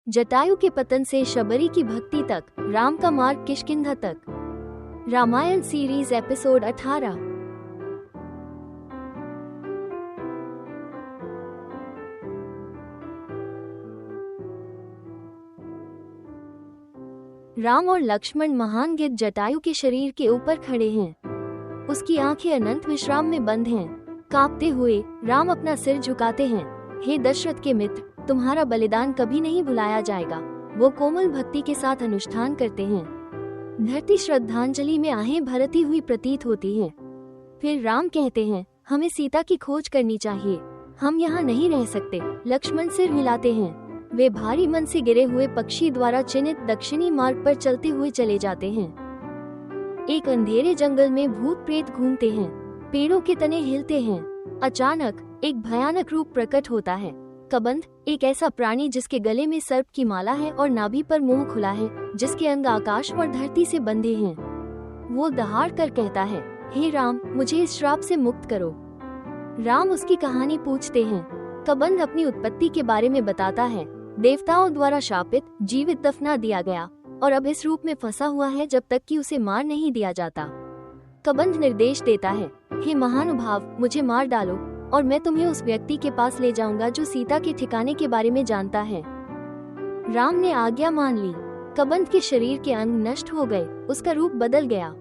जटायु के पतन से शबरी की भक्ति तक, राम का मार्ग किष्किंधा तक। Ramayan series episode 18। राम और लक्ष्मण महान गिद्ध जटायु के शरीर के ऊपर खड़े हैं। उसकी आंखें अनंत विश्राम में बंद हैं। कांपते हुए राम अपना सिर झुकाते हैं। हे दशरथ के मित्र, तुम्हारा बलिदान कभी नहीं भुलाया जाएगा। वो कोमल भक्ति के साथ अनुष्ठान करते हैं। धरती श्रद्धांजलि में आहें भरती हुई प्रतीत होती है। फिर राम कहते हैं, हमें सीता की खोज करनी चाहिए, हम यहाँ नहीं रह सकते। लक्ष्मण सिर हिलाते हैं। वे भारी मन से गिरे हुए पक्षी द्वारा चिन्हित दक्षिणी मार्ग पर चलते हुए चले जाते हैं। एक अंधेरे जंगल में भूत प्रेत घूमते हैं। पेड़ों के तने हिलते हैं। अचानक एक भयानक रूप प्रकट होता है। कबंध, एक ऐसा प्राणी जिसके गले में सर्प की माला है और नाभि पर मुंह खुला है, जिसके अंग आकाश और धरती से बंधे हैं। वो दहाड़ कर कहता है, हे राम, मुझे इस श्राप से मुक्त करो। राम उसकी कहानी पूछते हैं। कबंध अपनी उत्पत्ति के बारे में बताता है। देवताओं द्वारा शापित, जीवित दफना दिया गया और अब इस रूप में फंसा हुआ है जब तक कि उसे मार नहीं दिया जाता। कबंध निर्देश देता है, हे महानुभाव, मुझे मार डालो और मैं तुम्हें उस व्यक्ति के पास ले जाऊंगा जो सीता के ठिकाने के बारे में जानता है। राम ने आज्ञा मान ली। कबंध के शरीर के अंग नष्ट हो गए, उसका रूप बदल गया।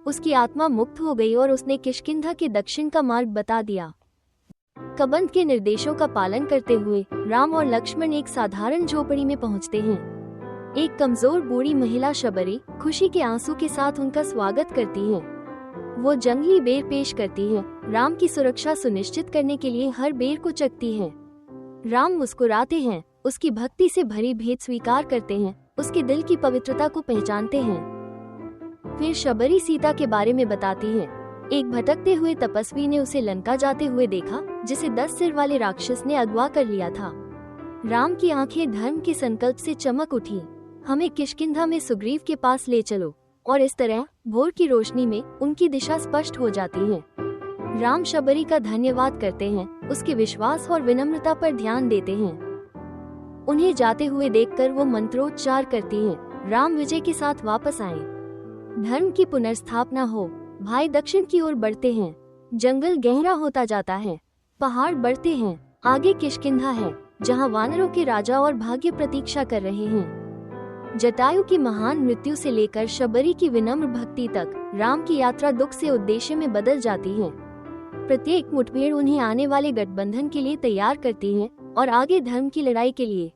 उसकी आत्मा मुक्त हो गई और उसने किष्किंधा के दक्षिण का मार्ग बता दिया। कबंध के निर्देशों का पालन करते हुए राम और लक्ष्मण एक साधारण झोपड़ी में पहुंचते हैं। एक कमजोर बूढ़ी महिला शबरी खुशी के आंसू के साथ उनका स्वागत करती है। वो जंगली बेर पेश करती है। राम की सुरक्षा सुनिश्चित करने के लिए हर बेर को चखती है। राम मुस्कुराते हैं, उसकी भक्ति से भरी भेंट स्वीकार करते हैं, उसके दिल की पवित्रता को पहचानते हैं। फिर शबरी सीता के बारे में बताती है। एक भटकते हुए तपस्वी ने उसे लंका जाते हुए देखा, जिसे 10 सिर वाले राक्षस ने अगवा कर लिया था। राम की आंखें धर्म के संकल्प से चमक उठी। हमें किष्किंधा में सुग्रीव के पास ले चलो। और इस तरह भोर की रोशनी में उनकी दिशा स्पष्ट हो जाती है। राम शबरी का धन्यवाद करते हैं, उसके विश्वास और विनम्रता पर ध्यान देते हैं। उन्हें जाते हुए देखकर वो मंत्रोच्चार करती है, राम विजय के साथ वापस आए, धर्म की पुनर्स्थापना हो। भाई दक्षिण की ओर बढ़ते हैं। जंगल गहरा होता जाता है, पहाड़ बढ़ते हैं। आगे किष्किंधा है, जहाँ वानरों के राजा और भाग्य प्रतीक्षा कर रहे हैं। जटायु की महान मृत्यु से लेकर शबरी की विनम्र भक्ति तक राम की यात्रा दुख से उद्देश्य में बदल जाती है। प्रत्येक मुठभेड़ उन्हें आने वाले गठबंधन के लिए तैयार करती है और आगे धर्म की लड़ाई के लिए